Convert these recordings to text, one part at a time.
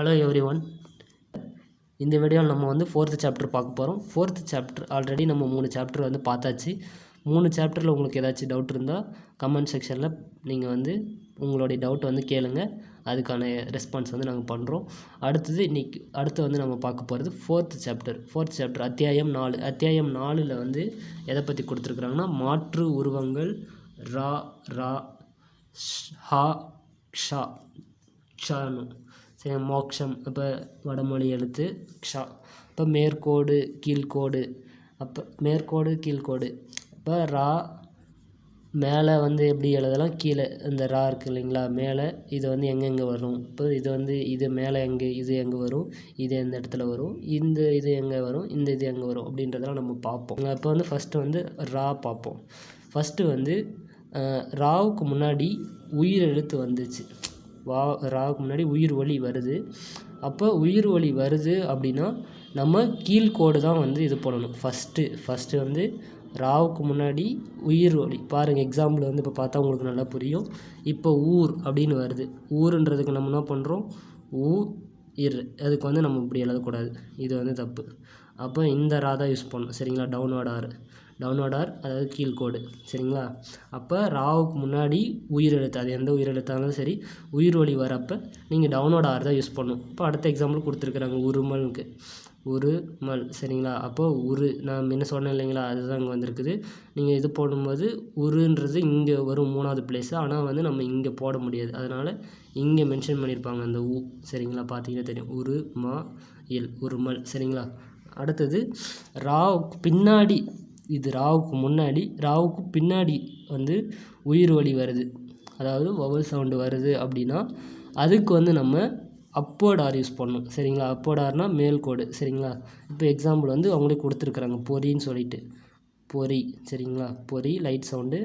Hello everyone. இந்த வீடியோவில் நம்ம வந்து 4th சாப்டர் பார்க்க போகிறோம். 4th சாப்டர் ஆல்ரெடி நம்ம 3 சாப்டர் வந்து பார்த்தாச்சு. 3 சாப்டரில் உங்களுக்கு ஏதாச்சும் டவுட் இருந்தால் கமெண்ட் செக்ஷனில் நீங்கள் வந்து உங்களுடைய டவுட் வந்து கேளுங்க. அதுக்கான ரெஸ்பான்ஸ் வந்து நாங்கள் பண்ணுறோம். அடுத்து வந்து நம்ம பார்க்க போகிறது 4th சாப்டர் அத்தியாயம் 4. அத்தியாயம் 4ல் வந்து எதை பற்றி கொடுத்துருக்குறாங்கன்னா, மாற்று உருவங்கள் ரா ரா ஹா ஷா ஷானு சரி, மோக்ஷம். அப்போ வடமொழி எழுத்து க்ஷா. இப்போ மேற்கோடு கீழ்கோடு. அப்போ மேற்கோடு கீழ்கோடு. இப்போ ரா மேலே வந்து எப்படி எழுதலாம், கீழே இந்த ரா இருக்குது இல்லைங்களா, மேலே இது வந்து எங்கெங்கே வரும். இப்போ இது வந்து இது மேலே இது எங்கே வரும், இது எந்த இடத்துல வரும், இது எங்கே வரும், இது எங்கே வரும் அப்படின்றதெல்லாம் நம்ம பார்ப்போம். இப்போ வந்து ஃபஸ்ட்டு வந்து ரா பார்ப்போம். ஃபஸ்ட்டு வந்து ராவுக்கு முன்னாடி உயிர் எழுத்து வந்துச்சு. ராவுக்கு முன்னாடி உயிர் ஒலி வருது. அப்போ உயிர் ஒலி வருது அப்படின்னா நம்ம கீழ்கோடு தான் வந்து இது பண்ணணும். ஃபஸ்ட்டு வந்து ராவுக்கு முன்னாடி உயிர் ஒலி. பாருங்கள், எக்ஸாம்பிள் வந்து இப்போ பார்த்தா உங்களுக்கு நல்லா புரியும். இப்போ ஊர் அப்படின்னு வருது. ஊருன்றதுக்கு நம்ம என்ன பண்ணுறோம், அதுக்கு வந்து நம்ம இப்படி எழுதக்கூடாது, இது வந்து தப்பு. அப்போ இந்த ரா தான் யூஸ் பண்ணணும், சரிங்களா. டவுன்வர்ட் ஆர் அதாவது கீழ்கோடு, சரிங்களா. அப்போ ராவுக்கு முன்னாடி உயிர் எழுத்து, அது எந்த உயிர் எழுத்தாலும் சரி, உயிர் ஒலி வரப்போ நீங்கள் டவுன்வர்ட் ஆர் தான் யூஸ் பண்ணணும். இப்போ அடுத்த எக்ஸாம்பிள் கொடுத்துருக்குறாங்க, உருமல், சரிங்களா. அப்போது நான் என்ன சொன்னேன் இல்லைங்களா, அதுதான் இங்கே வந்திருக்குது. நீங்கள் இது போடும்போது உருன்றது இங்கே வரும் 3வது பிளேஸு. ஆனால் வந்து நம்ம இங்கே போட முடியாது, அதனால் இங்கே மென்ஷன் பண்ணியிருப்பாங்க அந்த சரிங்களா. பார்த்தீங்கன்னா தெரியும், உருமல், சரிங்களா. அடுத்தது ராவுக்கு பின்னாடி, இது ராவுக்கு முன்னாடி, ராவுக்கு பின்னாடி வந்து உயிர் ஒலி வருது, அதாவது வவல் சவுண்டு வருது அப்படின்னா அதுக்கு வந்து நம்ம அப்போர்ட் ஆர் யூஸ் பண்ணணும், சரிங்களா. அப்போர்ட் ஆர்னா மேல்கோடு, சரிங்களா. இப்போ எக்ஸாம்பிள் வந்து அவங்களே கொடுத்துருக்குறாங்க, பொரின்னு சொல்லிட்டு, பொரி, சரிங்களா. பொரி லைட் சவுண்டு,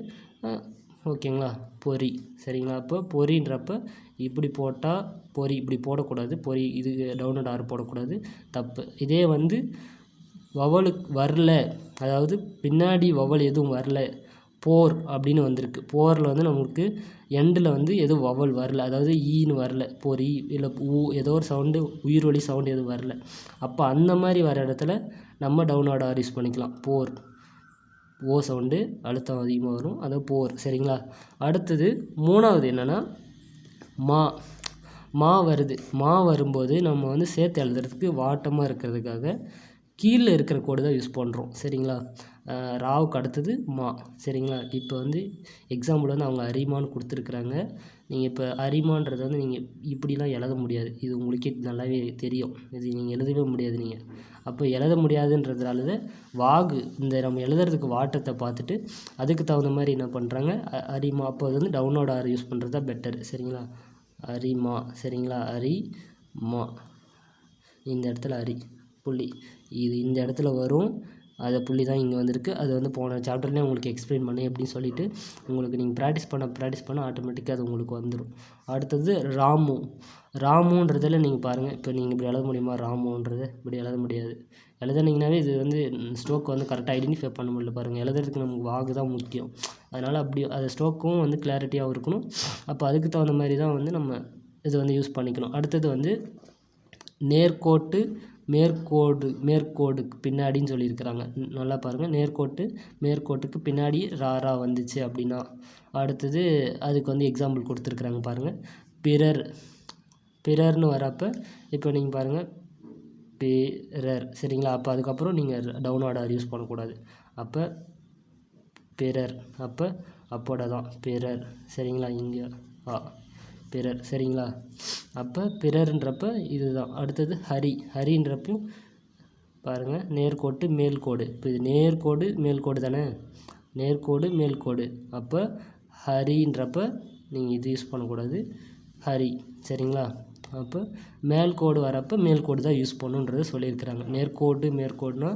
ஓகேங்களா, பொரி, சரிங்களா. அப்போ பொரின்றப்ப இப்படி போட்டால் பொரி, இப்படி போடக்கூடாது, பொரி இது டவுன்வர்ட் ஆர் போடக்கூடாது, தப்பு. இதே வந்து வவலுக்கு வரல, அதாவது பின்னாடி வவல் எதுவும் வரல, போர் அப்படின்னு வந்திருக்கு. போரில் வந்து நமக்கு எண்டில் வந்து எதுவும் வவல் வரல, அதாவது ஈன்னு வரல, பொரி இல்லை ஏதோ ஒரு சவுண்டு, உயிர் ஒலி சவுண்டு எதுவும் வரல. அப்போ அந்த மாதிரி வர இடத்துல நம்ம டவுன்வர்ட் ஆர் யூஸ் பண்ணிக்கலாம். போர், ஓ சவுண்டு அழுத்தம் அதிகமாக வரும், அதாவது போர், சரிங்களா. அடுத்தது 3வது என்னென்னா மா வருது. வரும்போது நம்ம வந்து சேர்த்து எழுதுறதுக்கு வாட்டமாக இருக்கிறதுக்காக கீழே இருக்கிற கோடு தான் யூஸ் பண்ணுறோம், சரிங்களா. ராவுக்கு அடுத்தது சரிங்களா. இப்போ வந்து எக்ஸாம்பிள் வந்து அவங்க அரிமான்னு கொடுத்துருக்குறாங்க. நீங்கள் இப்போ அரிமான்றது வந்து நீங்கள் இப்படிலாம் எழுத முடியாது, இது உங்களுக்கே நல்லாவே தெரியும். இது நீங்கள் எழுதவே முடியாது. நீங்கள் அப்போ எழுத முடியாதுன்றதுனால வாகு இந்த நம்ம எழுதுறதுக்கு வாட்டத்தை பார்த்துட்டு அதுக்கு தகுந்த மாதிரி என்ன பண்ணுறாங்க, அரிமா. அப்போ அது வந்து டவுன்வர்ட் ஆர் யூஸ் பண்ணுறது தான் பெட்டர், சரிங்களா. அரிமா, சரிங்களா. அரிமா, இந்த இடத்துல அரி புள்ளி, இது இந்த இடத்துல வரும், அதை புள்ளி தான் இங்கே வந்திருக்கு. அது வந்து போன சாப்டர்லேயே உங்களுக்கு எக்ஸ்பிளைன் பண்ணேன் எப்படின்னு சொல்லிவிட்டு, உங்களுக்கு நீங்கள் ப்ராக்டிஸ் பண்ண ஆட்டோமேட்டிக்காக அது உங்களுக்கு வந்துடும். அடுத்தது ராமுன்றதில் நீங்கள் பாருங்கள், இப்போ நீங்கள் இப்படி எழுத முடியுமா, ராமுன்றது இப்படி எழுத முடியாது. எழுதுனீங்கன்னாவே இது வந்து ஸ்ட்ரோக் வந்து கரெக்டாக ஐடென்டிஃபை பண்ண முடியல. பாருங்கள், எழுதுறதுக்கு நமக்கு வாகு தான் முக்கியம். அதனால் அப்படி அது ஸ்ட்ரோக்கும் வந்து கிளாரிட்டியாகவும் இருக்கணும். அப்போ அதுக்கு தகுந்த மாதிரி தான் வந்து நம்ம இது வந்து யூஸ் பண்ணிக்கணும். அடுத்தது வந்து நேர்கோட்டு மேற்கோடுக்கு பின்னாடின்னு சொல்லியிருக்கிறாங்க. நல்லா பாருங்கள், மேற்கோட்டுக்கு பின்னாடி ரா வந்துச்சு அப்படின்னா அடுத்தது அதுக்கு வந்து எக்ஸாம்பிள் கொடுத்துருக்குறாங்க பாருங்கள். பிறர்னு வரப்போ இப்போ நீங்கள் பாருங்கள், பிறர், சரிங்களா. அப்போ அதுக்கப்புறம் நீங்கள் டவுன்வர்ட் ஆர் யூஸ் பண்ணக்கூடாது. அப்போ பிறர், அப்போட தான் பிறர், சரிங்களா. இங்கே பிறர், சரிங்களா. அப்போ பிறர்ன்றப்ப இதுதான். அடுத்தது ஹரின்றப்போ பாருங்கள், நேர்கோட்டு மேல்கோடு. இப்போ இது நேர்கோடு மேல்கோடு தானே, மேல்கோடு. அப்போ ஹரின்றப்ப நீங்கள் இது யூஸ் பண்ணக்கூடாது, ஹரி, சரிங்களா. அப்போ மேல்கோடு வரப்போ மேல்கோடு தான் யூஸ் பண்ணுன்றதை சொல்லியிருக்கிறாங்க. மேற்கோடுனா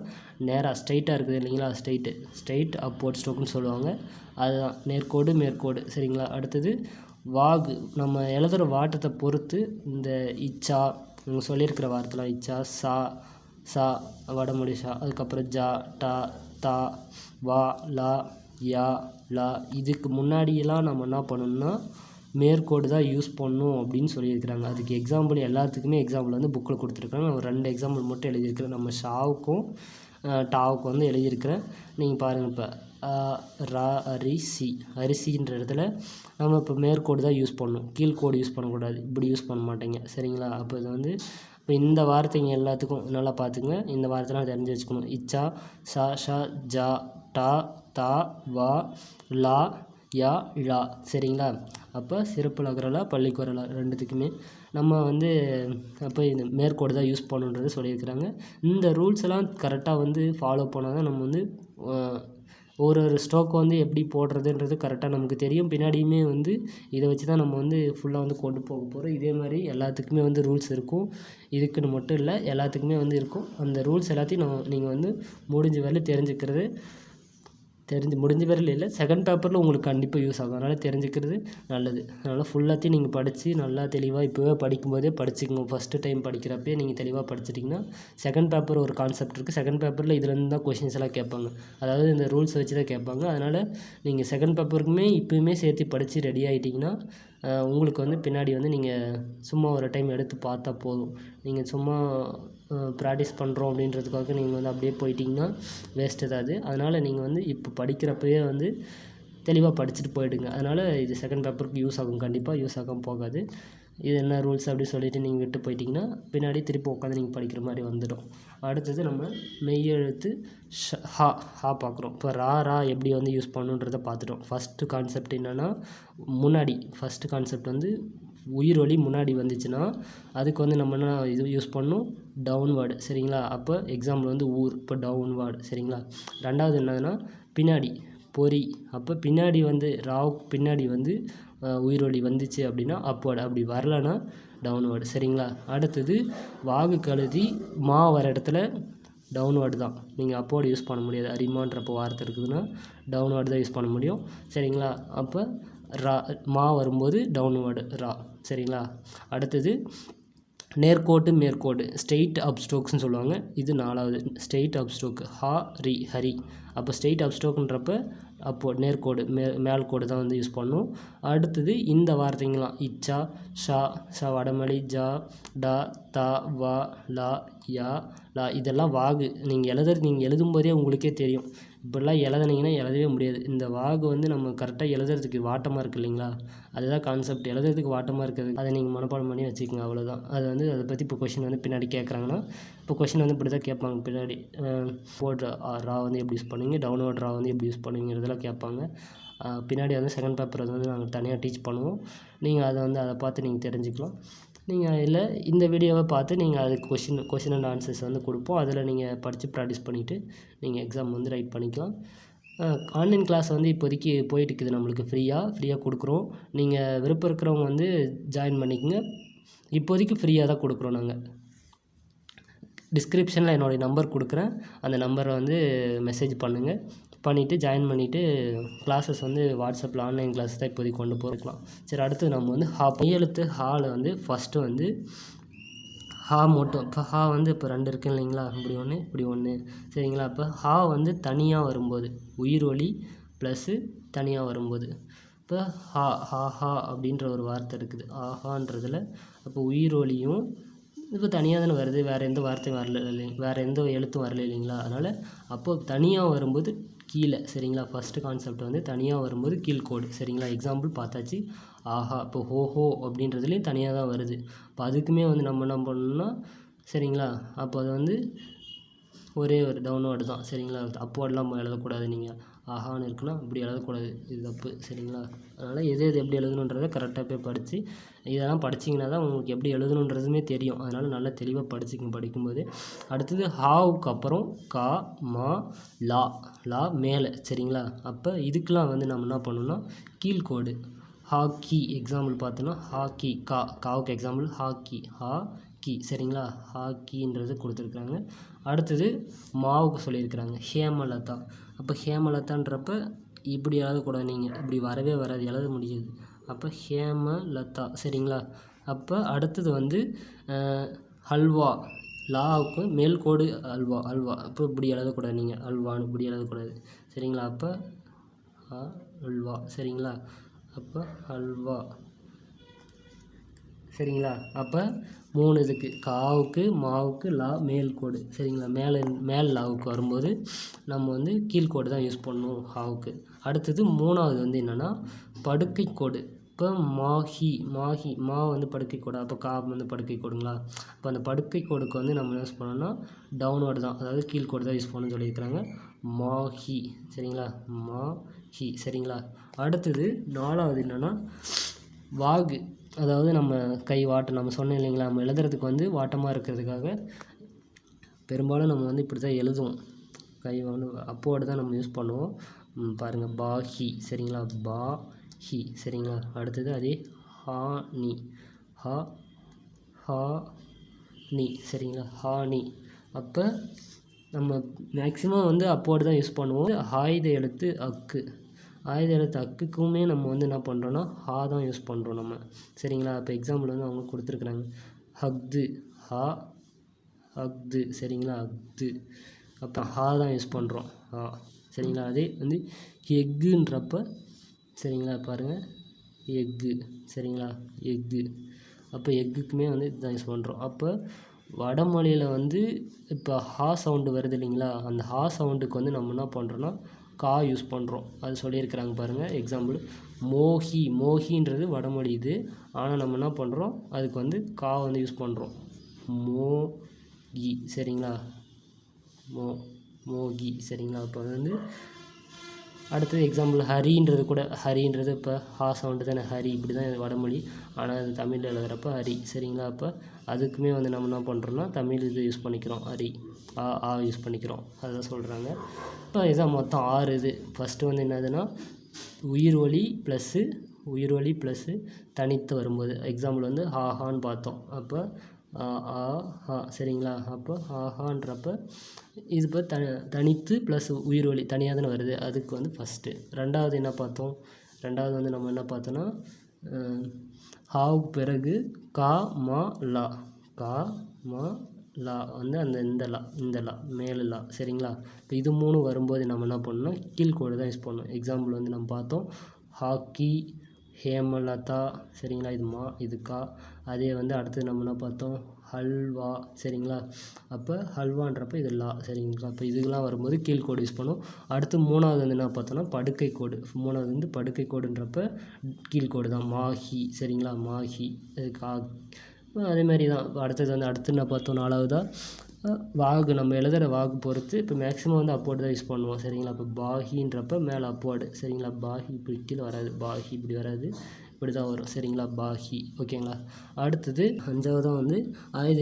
நேராக ஸ்ட்ரைட்டாக இருக்குது இல்லைங்களா, ஸ்ட்ரைட் அப்போர்ட் ஸ்ட்ரோக்குன்னு சொல்லுவாங்க, அதுதான் மேற்கோடு, சரிங்களா. அடுத்தது வாகு, நம்ம எழுதுகிற வாட்டத்தை பொறுத்து இந்த இச்சா இவங்க சொல்லியிருக்கிற வார்த்தைலாம், இச்சா, சா வடமொழி ஷா, அதுக்கப்புறம் ஜா, டா, தா, வா, லா, யா, லா, இதுக்கு முன்னாடியெல்லாம் நம்ம என்ன பண்ணணும்னா மேற்கோடு தான் யூஸ் பண்ணணும் அப்படின்னு சொல்லியிருக்கிறாங்க. அதுக்கு எக்ஸாம்பிள் எல்லாத்துக்குமே எக்ஸாம்பிள் வந்து புக்கில் கொடுத்துருக்காங்க. நான் ஒரு 2 எக்ஸாம்பிள் மட்டும் எழுதியிருக்கிறேன். நம்ம ஷாவுக்கும் டாவுக்கும் வந்து எழுதியிருக்கிறேன். நீங்கள் பாருங்கள். இப்போ அரிசின்ற இடத்துல நம்ம இப்போ மேற்கோடு தான் யூஸ் பண்ணணும், கீழ்கோடு யூஸ் பண்ணக்கூடாது. இப்படி யூஸ் பண்ண மாட்டேங்க, சரிங்களா? அப்போ இது வந்து இப்போ இந்த வார்த்தைங்க எல்லாத்துக்கும் நல்லா பார்த்துங்க. இந்த வார்த்தைலாம் தெரிஞ்சு வச்சுக்கணும். இச்சா, சா, ஷா, ஜா, டா, தா, வா, லா, யா, ழா, சரிங்களா? அப்போ சிறப்பு லகரலா பள்ளிக்குறலா ரெண்டுத்துக்குமே நம்ம வந்து அப்போ இந்த மேற்கோடு தான் யூஸ் பண்ணணுன்றது சொல்லியிருக்கிறாங்க. இந்த ரூல்ஸ் எல்லாம் கரெக்டாக வந்து ஃபாலோ பண்ணால் தான் நம்ம வந்து ஒரு ஸ்ட்ரோக் வந்து எப்படி போடுறதுன்றது கரெக்டாக நமக்கு தெரியும். பின்னாடியுமே வந்து இதை வச்சு தான் நம்ம வந்து ஃபுல்லாக வந்து கொண்டு போக போகிறோம். இதே மாதிரி எல்லாத்துக்குமே வந்து ரூல்ஸ் இருக்கும். இதுக்குன்னு மட்டும் இல்லை, எல்லாத்துக்குமே வந்து இருக்கும். அந்த ரூல்ஸ் எல்லாத்தையும் நீங்கள் வந்து முடிஞ்ச வரையிலும் முடிஞ்ச வரையிலும் இல்லை, செகண்ட் பேப்பரில் உங்களுக்கு கண்டிப்பாக யூஸ் ஆகும். அதனால் தெரிஞ்சுக்கிறது நல்லது. அதனால் ஃபுல்லாத்தையும் நீங்கள் படித்து நல்லா தெளிவாக இப்போவே படிக்கும்போதே படிச்சுக்கோங்க. ஃபஸ்ட்டு டைம் படிக்கிறப்பே நீங்கள் தெளிவாக படிச்சிட்டிங்கன்னா செகண்ட் பேப்பர் ஒரு கான்செப்ட் இருக்குது. செகண்ட் பேப்பரில் இதுலேருந்து தான் கொஷின்ஸ் எல்லாம் கேட்பாங்க. அதாவது இந்த ரூல்ஸ் வச்சு தான் கேட்பாங்க. அதனால் நீங்கள் செகண்ட் பேப்பருக்குமே இப்போயுமே சேர்த்து படித்து ரெடி ஆகிட்டிங்கன்னா உங்களுக்கு வந்து பின்னாடி வந்து நீங்கள் சும்மா ஒரு டைம் எடுத்து பார்த்தா போதும். நீங்கள் சும்மா ப்ராக்டிஸ் பண்ணுறோம் அப்படின்றதுக்காக நீங்கள் வந்து அப்படியே போயிட்டிங்கன்னா வேஸ்ட்டு தான் அது. அதனால் நீங்கள் வந்து இப்போ படிக்கிறப்பவே வந்து தெளிவாக படிச்சுட்டு போயிடுங்க. அதனால் இது செகண்ட் பேப்பருக்கு யூஸ் ஆகும், கண்டிப்பாக யூஸ் ஆகாமல் போகாது. இது என்ன ரூல்ஸ் அப்படி சொல்லிவிட்டு நீங்கள் விட்டு போயிட்டிங்கன்னா பின்னாடி திருப்பி உட்காந்து நீங்கள் படிக்கிற மாதிரி வந்துடும். அடுத்தது நம்ம மெய்யெழுத்து ஹா பார்க்குறோம். இப்போ ரா எப்படி வந்து யூஸ் பண்ணுன்றதை பார்த்துட்டோம். ஃபஸ்ட்டு கான்செப்ட் என்னென்னா, ஃபஸ்ட்டு கான்செப்ட் வந்து உயிரொலி முன்னாடி வந்துச்சுன்னா அதுக்கு வந்து நம்ம என்ன இது யூஸ் பண்ணணும், டவுன்வேர்டு, சரிங்களா? அப்போ எக்ஸாம்பிள் வந்து ஊர், இப்போ டவுன்வேர்டு, சரிங்களா? ரெண்டாவது என்னதுன்னா பின்னாடி பொறி, அப்போ பின்னாடி வந்து ராவுக்கு பின்னாடி வந்து உயிரொலி வந்துச்சு அப்படின்னா அப்வேர்டு, அப்படி வரலைன்னா டவுன்வேர்டு, சரிங்களா? அடுத்தது வாகு கழுதி வர இடத்துல டவுன்வேர்டு தான், நீங்கள் அப்வேர்டு யூஸ் பண்ண முடியாது. அரிமான்றப்போ வார்த்தை இருக்குதுன்னா டவுன்வேர்டு தான் யூஸ் பண்ண முடியும், சரிங்களா? அப்போ வரும்போது டவுன்வேர்டு ரா, சரிங்களா? அடுத்தது நேர்கோட்டு மேற்கோடு, ஸ்ட்ரெயிட் அப் ஸ்ட்ரோக்ஸ்னு சொல்லுவாங்க. இது 4வது ஸ்ட்ரெயிட் அப் ஸ்ட்ரோக்கு, ஹரி. அப்போ ஸ்ட்ரெயிட் அப் ஸ்ட்ரோக்குன்றப்ப அப்போது நேர்கோடு மேல்கோடு தான் வந்து யூஸ் பண்ணணும். அடுத்தது இந்த வார்த்தைங்களாம் இச்சா, ஷா வடமொழி, ஜா, டா, தா, வா, லா, யா, லா, இதெல்லாம் வாகு. நீங்கள் எழுதும்போதே உங்களுக்கே தெரியும். இப்படிலாம் எழுதுனீங்கன்னா எழுதவே முடியாது. இந்த வாகு வந்து நம்ம கரெக்டாக எழுதுறதுக்கு வாட்டமாக இருக்குது இல்லைங்களா? அதுதான் கான்செப்ட். எழுதுறதுக்கு வாட்டமாக இருக்குது, அதை நீங்கள் மனப்பாடம் பண்ணி வச்சுக்கோங்க, அவ்வளோதான். அதை பற்றி இப்போ கொஷின் வந்து பின்னாடி கேட்குறாங்கன்னா, இப்போ கொஷின் வந்து இப்படி தான் கேட்பாங்க. பின்னாடி போர்டு ரா வந்து எப்படி யூஸ் பண்ணுவீங்க, டவுன்வேர்ட் ரா வந்து எப்படி யூஸ் பண்ணுவீங்கிறதெல்லாம் கேட்பாங்க. பின்னாடி வந்து செகண்ட் பேப்பர் வந்து நாங்கள் தனியாக டீச் பண்ணுவோம். நீங்கள் அதை பார்த்து நீங்கள் தெரிஞ்சுக்கலாம். நீங்கள் இல்லை இந்த வீடியோவை பார்த்து நீங்கள் அதுக்கு கொஷின் அண்ட் ஆன்சர்ஸ் வந்து கொடுப்போம். அதில் நீங்கள் படித்து ப்ராக்டிஸ் பண்ணிவிட்டு நீங்கள் எக்ஸாம் வந்து ரைட் பண்ணிக்கலாம். ஆன்லைன் கிளாஸ் வந்து இப்போதைக்கு போயிட்டுருக்குது, நம்மளுக்கு ஃப்ரீயாக கொடுக்குறோம். நீங்கள் விருப்பம் இருக்கிறவங்க வந்து ஜாயின் பண்ணிக்கோங்க. இப்போதைக்கு ஃப்ரீயாக தான் கொடுக்குறோம். நாங்கள் டிஸ்கிரிப்ஷனில் என்னுடைய நம்பர் கொடுக்குறேன், அந்த நம்பரை வந்து மெசேஜ் பண்ணிவிட்டு ஜாயின் பண்ணிவிட்டு கிளாஸஸ் வந்து வாட்ஸ்அப்பில் ஆன்லைன் கிளாஸ் தான் இப்போதைக்கு கொண்டு போயிருக்கலாம். சரி, அடுத்து நம்ம வந்து மெய்யெழுத்து ஹாவில் வந்து ஃபஸ்ட்டு வந்து மட்டும். இப்போ வந்து இப்போ 2 இருக்குது இல்லைங்களா? இப்படி ஒன்று, சரிங்களா? இப்போ வந்து தனியாக வரும்போது, உயிரொலி ப்ளஸ்ஸு தனியாக வரும்போது, இப்போ ஹா அப்படின்ற ஒரு வார்த்தை இருக்குது. ஆஹான்றதில் அப்போ உயிரொலியும் இப்போ தனியாக தானே வருது, வேறு எந்த வார்த்தையும் வரல இல்லைங்க, வேறு எந்த எழுத்தும் வரல இல்லைங்களா? அதனால் அப்போது தனியாக வரும்போது கீழே, சரிங்களா? ஃபஸ்ட்டு கான்செப்ட் வந்து தனியாக வரும்போது கீழ்கோடு, சரிங்களா? எக்ஸாம்பிள் பார்த்தாச்சு. ஆஹா, இப்போ ஹோஹோ அப்படின்றதுலேயும் தனியாக தான் வருது. இப்போ அதுக்குமே வந்து நம்ம என்ன பண்ணணும்னா, சரிங்களா? அப்போ அது வந்து ஒரே ஒரு டவுன்வேர்டு தான், சரிங்களா? அப்வேர்டெலாம் நம்ம எழுதக்கூடாது. நீங்கள் ஆஹான்னு இருக்குன்னா இப்படி எழுதக்கூடாது, இது தப்பு, சரிங்களா? அதனால் எது எப்படி எழுதணுன்றதை கரெக்டாக போய் படித்து இதெல்லாம் படிச்சிங்கன்னா தான் உங்களுக்கு எப்படி எழுதணுன்றதுமே தெரியும். அதனால் நல்லா தெளிவாக படிச்சுக்கங்க படிக்கும்போது. அடுத்தது ஹாவுக்கு அப்புறம் கா, மா, லா மேலே, சரிங்களா? அப்போ இதுக்கெலாம் வந்து நம்ம என்ன பண்ணணும்னா கீழ்கோடு. ஹாக்கி எக்ஸாம்பிள் பார்த்தோன்னா ஹாக்கி, காவுக்கு எக்ஸாம்பிள் ஹாக்கி, சரிங்களா? ஹாக்கின்றது கொடுத்துருக்குறாங்க. அடுத்தது மாவுக்கு சொல்லியிருக்கிறாங்க ஹேமலதா. அப்போ ஹேமலதான்றப்ப இப்படி எழுதக்கூடாது, நீங்கள் இப்படி வரவே வராது, எழுத முடியாது. அப்போ ஹேமலதா, சரிங்களா? அப்போ அடுத்தது வந்து ஹல்வா, லாவுக்கு மேல்கோடு அல்வா. அப்போ இப்படி எழுதக்கூடாது, நீங்கள் அல்வான்னு இப்படி எழுதக்கூடாது, சரிங்களா? அப்போ அல்வா, சரிங்களா? அப்போ அல்வா. சரிங்களா. அப்போ 3 இதுக்கு காவுக்கு மாவுக்கு லா மேல் கோடு சரிங்களா. மேல் லாவுக்கு வரும்போது நம்ம வந்து கீழ்கோடு தான் யூஸ் பண்ணணும் ஹாவுக்கு. அடுத்தது 3வது வந்து என்னென்னா படுக்கை கோடு. இப்போ மா வந்து படுக்கை கோடு, அப்போ கா வந்து படுக்கை கோடுங்களா. இப்போ அந்த படுக்கை கோடுக்கு வந்து நம்ம யூஸ் பண்ணோம்னா டவுன்வேர்டு தான், அதாவது கீழ்கோடு தான் யூஸ் பண்ணணும்னு சொல்லியிருக்கிறாங்க. மாஹி சரிங்களா, மாஹி சரிங்களா. அடுத்தது 4வது என்னென்னா வாகு, அதாவது நம்ம கை வாட்டம் நம்ம சொன்னோம் இல்லைங்களா, நம்ம எழுதுறதுக்கு வந்து வாட்டமாக இருக்கிறதுக்காக பெரும்பாலும் நம்ம வந்து இப்படி தான் எழுதுவோம். கை வந்து அப்போடு தான் நம்ம யூஸ் பண்ணுவோம். பாருங்கள் பாஹி சரிங்களா, பாஹி சரிங்களா. அடுத்தது அதே ஹானி, ஹானி சரிங்களா, ஹானி. அப்போ நம்ம மேக்ஸிமம் வந்து அப்போடு தான் யூஸ் பண்ணுவோம். ஆயுத எழுத்து அக்குக்குமே நம்ம வந்து என்ன பண்ணுறோன்னா ஹா தான் யூஸ் பண்ணுறோம் நம்ம சரிங்களா. இப்போ எக்ஸாம்பிள் வந்து அவங்க கொடுத்துருக்குறாங்க ஹக்து, ஹக்து சரிங்களா, அக்து. அப்போ ஹா தான் யூஸ் பண்ணுறோம் ஹா சரிங்களா. அதே வந்து எக்குன்றப்ப சரிங்களா, பாருங்கள் எக்கு சரிங்களா, எக்கு. அப்போ எக்குக்குமே வந்து இதுதான் யூஸ் பண்ணுறோம். அப்போ வடமொழியில் வந்து இப்போ ஹா சவுண்டு வருது இல்லைங்களா, அந்த ஹா சவுண்டுக்கு வந்து நம்ம என்ன பண்ணுறோன்னா கா யூஸ் பண்ணுறோம். அது சொல்லியிருக்கிறாங்க பாருங்கள். எக்ஸாம்பிள் மோஹின்றது வடமொழி இது, ஆனால் நம்ம என்ன பண்ணுறோம் அதுக்கு வந்து கா வந்து யூஸ் பண்ணுறோம். மோகி சரிங்களா, மோகி சரிங்களா. இப்போ வந்து அடுத்தது எக்ஸாம்பிள் ஹரின்றது இப்போ ஹா சவுண்டு தானே, ஹரி இப்படி தான் வடமொழி, ஆனால் அது தமிழில் எழுதுகிறப்ப ஹரி சரிங்களா. அப்போ அதுக்குமே வந்து நம்ம என்ன பண்ணுறோன்னா தமிழ் இது யூஸ் பண்ணிக்கிறோம், ஹரி ஆ யூஸ் பண்ணிக்கிறோம், அதுதான் சொல்கிறாங்க. இப்போ இதான் மொத்தம் 6 இது. ஃபஸ்ட்டு வந்து என்னதுன்னா உயிர் ஒலி ப்ளஸ்ஸு தனித்து வரும்போது, எக்ஸாம்பிள் வந்து ஹான்னு பார்த்தோம். அப்போ ஹா சரிங்களா. அப்போ ஹான்றப்ப இது இப்போ தனித்து ப்ளஸ் உயிர் ஒலி தனியாக தானே வருது, அதுக்கு வந்து ஃபஸ்ட்டு. ரெண்டாவது என்ன பார்த்தோம், ரெண்டாவது வந்து நம்ம என்ன பார்த்தோன்னா ஹாவுக்கு பிறகு கா மா லா வந்து இந்த லா மேலு லா சரிங்களா. இப்போ இது 3 வரும்போது நம்ம என்ன பண்ணணும்னா கீழ்கோடு தான் யூஸ் பண்ணணும். எக்ஸாம்பிள் வந்து நம்ம பார்த்தோம் ஹாக்கி, ஹேமலதா சரிங்களா, இது மா இது கா. அதே வந்து அடுத்தது நம்ம என்ன பார்த்தோம் ஹல்வா சரிங்களா. அப்போ ஹல்வான்றப்போ இது லா சரிங்களா. அப்போ இதுக்கெல்லாம் வரும்போது கீழ்கோடு யூஸ் பண்ணும். அடுத்து 3வது வந்து என்ன பார்த்தோன்னா படுக்கை கோடு. 3வது வந்து படுக்கை கோடுன்றப்ப கீழ்கோடு தான் மாஹி சரிங்களா, மாஹி கா. அதேமாதிரி தான் அடுத்தது வந்து அடுத்து என்ன பார்த்தோம் 4வதா வாகு, நம்ம எழுதுகிற வாகு பொறுத்து இப்போ மேக்ஸிமம் வந்து அப்போர்டு தான் யூஸ் பண்ணுவோம் சரிங்களா. இப்போ பாஹின்றப்ப மேலே அப்போர்டு சரிங்களா, பாஹி இப்படி கீழே வராது, பாஹி இப்படி வராது, இப்படி தான் வரும் சரிங்களா, பாஹி ஓகேங்களா. அடுத்தது 5வதாக வந்து ஆயுத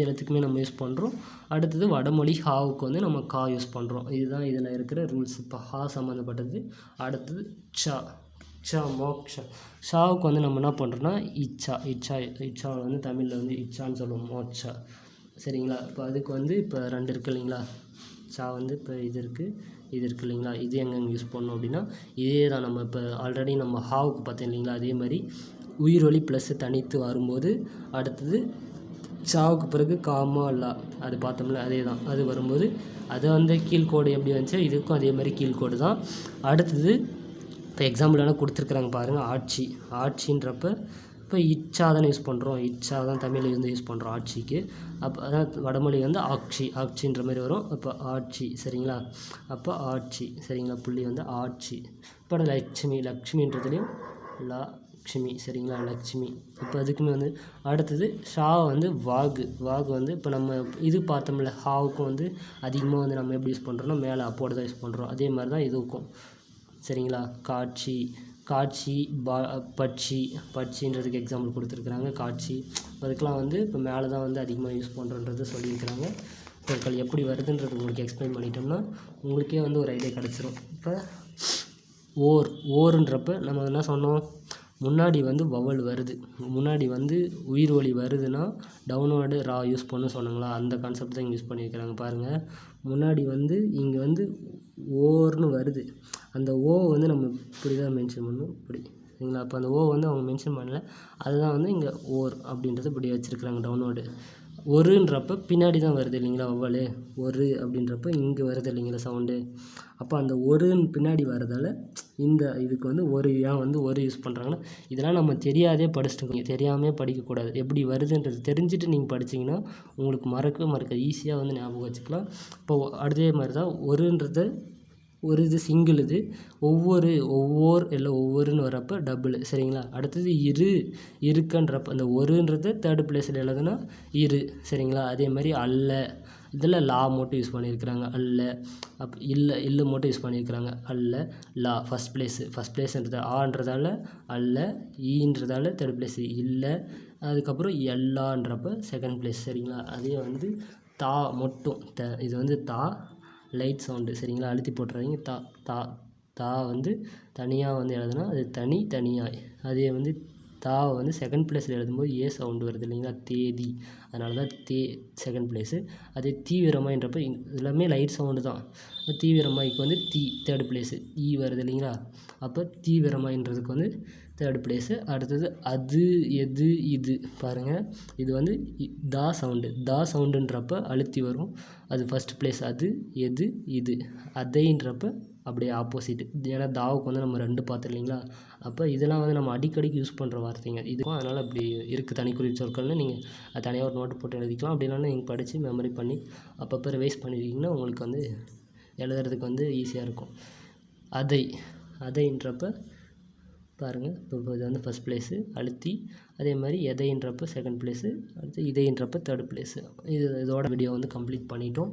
எழுத்துக்குமே நம்ம யூஸ் பண்ணுறோம். அடுத்தது வடமொழி ஹாவுக்கு வந்து நம்ம கா யூஸ் பண்ணுறோம். இதுதான் இதில் இருக்கிற ரூல்ஸ். இப்போ ஹா சம்மந்தப்பட்டது. அடுத்தது மோக்ஷா, ஷாவுக்கு வந்து நம்ம என்ன பண்ணுறோன்னா இச்சா வந்து தமிழில் வந்து இச்சான்னு சொல்லுவோம், மோட்சா சரிங்களா. இப்போ அதுக்கு வந்து இப்போ 2 இருக்குது இல்லைங்களா, சா வந்து இப்போ இது இருக்குது இல்லைங்களா. இது எங்கெங்கே யூஸ் பண்ணோம் அப்படின்னா இதே தான் நம்ம இப்போ ஆல்ரெடி நம்ம ஹாவுக்கு பார்த்தோம் இல்லைங்களா, அதே மாதிரி உயிரொலி ப்ளஸ்ஸு தனித்து வரும்போது அடுத்தது சாவுக்கு பிறகு காமா லா அது பார்த்தோம்ல, அதே தான் அது வரும்போது அது வந்து கீழ்கோடு எப்படி வந்துச்சோ இதுக்கும் அதே மாதிரி கீழ்கோடு தான். அடுத்தது இப்போ எக்ஸாம்பிள் வேணால் கொடுத்துருக்குறாங்க பாருங்கள் ஆட்சின்றப்ப இப்போ இச்சா தானே யூஸ் பண்ணுறோம், இச்சா தான் தமிழில் வந்து யூஸ் பண்ணுறோம் ஆட்சிக்கு. அப்போ அதான் வடமொழி வந்து ஆட்சின்ற மாதிரி வரும். அப்போ ஆட்சி சரிங்களா. அப்போ ஆட்சி சரிங்களா, புள்ளி வந்து ஆட்சி. இப்போ லக்ஷ்மின்றதுலேயும் லக்ஷ்மி சரிங்களா, லக்ஷ்மி. இப்போ அதுக்குமே வந்து அடுத்தது ஷா வந்து வாகு வந்து இப்போ நம்ம இது பார்த்தோம்ல ஹாவுக்கும் வந்து அதிகமாக வந்து நம்ம எப்படி யூஸ் பண்ணுறோன்னா மேலே அப்போடு தான் யூஸ் பண்ணுறோம். அதே மாதிரி தான் இதுக்கும் சரிங்களா. காட்சி பட்சின்றதுக்கு எக்ஸாம்பிள் கொடுத்துருக்குறாங்க, காட்சி. அதுக்கெலாம் வந்து இப்போ மேலே தான் வந்து அதிகமாக யூஸ் பண்ணுறோன்றது சொல்லியிருக்கிறாங்க. பொருட்கள் எப்படி வருதுன்றது உங்களுக்கு எக்ஸ்பிளைன் பண்ணிட்டோம்னா உங்களுக்கே வந்து ஒரு ஐடியா கிடச்சிரும். இப்போ ஓருன்றப்ப நம்ம என்ன சொன்னோம், முன்னாடி வந்து வவல் வருது, முன்னாடி வந்து உயிர் ஒலி வருதுன்னா டவுன்வேர்டு ரா யூஸ் பண்ண சொன்னாங்களா, அந்த கான்செப்ட் தான் இங்கே யூஸ் பண்ணியிருக்கிறாங்க பாருங்கள். முன்னாடி வந்து இங்கே வந்து ஓர்னு வருது, அந்த ஓ வந்து நம்ம இப்படி தான் மென்ஷன் பண்ணணும், இப்படி சரிங்களா. அப்போ அந்த ஓ வந்து அவங்க மென்ஷன் பண்ணல, அதுதான் வந்து இங்கே ஓர் அப்படின்றது இப்படி வச்சுருக்குறாங்க டவுன்வேர்டு. ஒருன்றப்ப பின்னாடி தான் வருது இல்லைங்களா வௌவால், ஒரு அப்படின்றப்ப இங்கே வருது இல்லைங்களா சவுண்டு. அப்போ அந்த ஒருன்னு பின்னாடி வரதால் இந்த இதுக்கு வந்து ஒரு ஏன் வந்து ஒரு யூஸ் பண்ணுறாங்கன்னா, இதெல்லாம் நம்ம தெரியாதே படிச்சுட்டு தெரியாமே படிக்கக்கூடாது. எப்படி வருதுன்றது தெரிஞ்சுட்டு நீங்கள் படிச்சிங்கன்னா உங்களுக்கு மறக்க ஈஸியாக வந்து ஞாபகம் வச்சுக்கலாம். இப்போ அதே மாதிரி தான் ஒருன்றது ஒரு இது சிங்கிள் இது, இல்லை ஒவ்வொருன்னு வரப்போ டபுள் சரிங்களா. அடுத்தது இருக்கன்றப்போ அந்த ஒருன்றது தேர்டு பிளேஸில் எழுதுனா இரு சரிங்களா. அதே மாதிரி அல்ல, இதில் லா மட்டும் யூஸ் பண்ணியிருக்கிறாங்க. அல்ல இல்லை மட்டும் யூஸ் பண்ணியிருக்கிறாங்க. அல்ல லா ஃபஸ்ட் பிளேஸ்ன்றது ஆன்றதால அல்ல, ஈன்றதால தேர்ட் பிளேஸ் இல்லை, அதுக்கப்புறம் எல்லான்றப்போ செகண்ட் பிளேஸ் சரிங்களா. அதே வந்து தா மட்டும் இது வந்து தா லைட் சவுண்டு சரிங்களா. அழுத்தி போட்டுறாதீங்க. தா தா தா வந்து தனியாக வந்து எழுதுனா அது தனியாக. அதே வந்து தாவை வந்து செகண்ட் பிளேஸில் எழுதும்போது ஏ சவுண்டு வருது இல்லைங்களா, தேதி, அதனால தான் செகண்ட் பிளேஸு. அதே தீவிரமாயின்றப்போ எல்லாமே லைட் சவுண்டு தான். தீவிரமாய்க்கு வந்து தேர்டு பிளேஸு, வருது இல்லைங்களா. அப்போ தீவிரமாயின்றதுக்கு வந்து தேர்டு பிளேஸு. அடுத்தது அது, எது, இது பாருங்கள், இது வந்து தா சவுண்டுன்றப்ப அழுத்தி வரும், அது ஃபஸ்ட் பிளேஸ். அது, எது, இது. அதைன்றப்ப அப்படியே ஆப்போசிட். ஏன்னா தாவுக்கு வந்து நம்ம 2 பார்த்தோம் இல்லைங்களா. அப்போ இதெல்லாம் வந்து நம்ம அடிக்கடிக்கு யூஸ் பண்ணுற வார்த்தைங்க இதுக்கும், அதனால் அப்படி இருக்குது தனிக்குறிப்பு சொற்கள்னு. நீங்கள் தனியாக ஒரு நோட்டு போட்டு எழுதிக்கலாம். அப்படி இல்லைன்னா நீங்கள் படித்து மெமரி பண்ணி அப்பப்போ ரிவைஸ் பண்ணிட்டீங்கன்னா உங்களுக்கு வந்து எழுதுறதுக்கு வந்து ஈஸியாக இருக்கும். அதைன்றப்ப பாருங்கள், இப்போ இது வந்து ஃபஸ்ட் பிளேஸு அழுத்தி, அதே மாதிரி எதைன்றப்போ செகண்ட் பிளேஸு, அடுத்து இதைன்றப்போ தேர்டு பிளேஸு. இதோட வீடியோ வந்து கம்ப்ளீட் பண்ணிட்டோம்.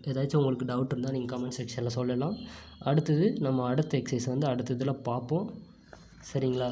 ஏதாச்சும் உங்களுக்கு டவுட் இருந்தால் நீங்கள் கமெண்ட் செக்ஷனில் சொல்லலாம். அடுத்தது நம்ம அடுத்த எக்ஸசைஸ் வந்து அடுத்த இதில் பார்ப்போம் சரிங்களா.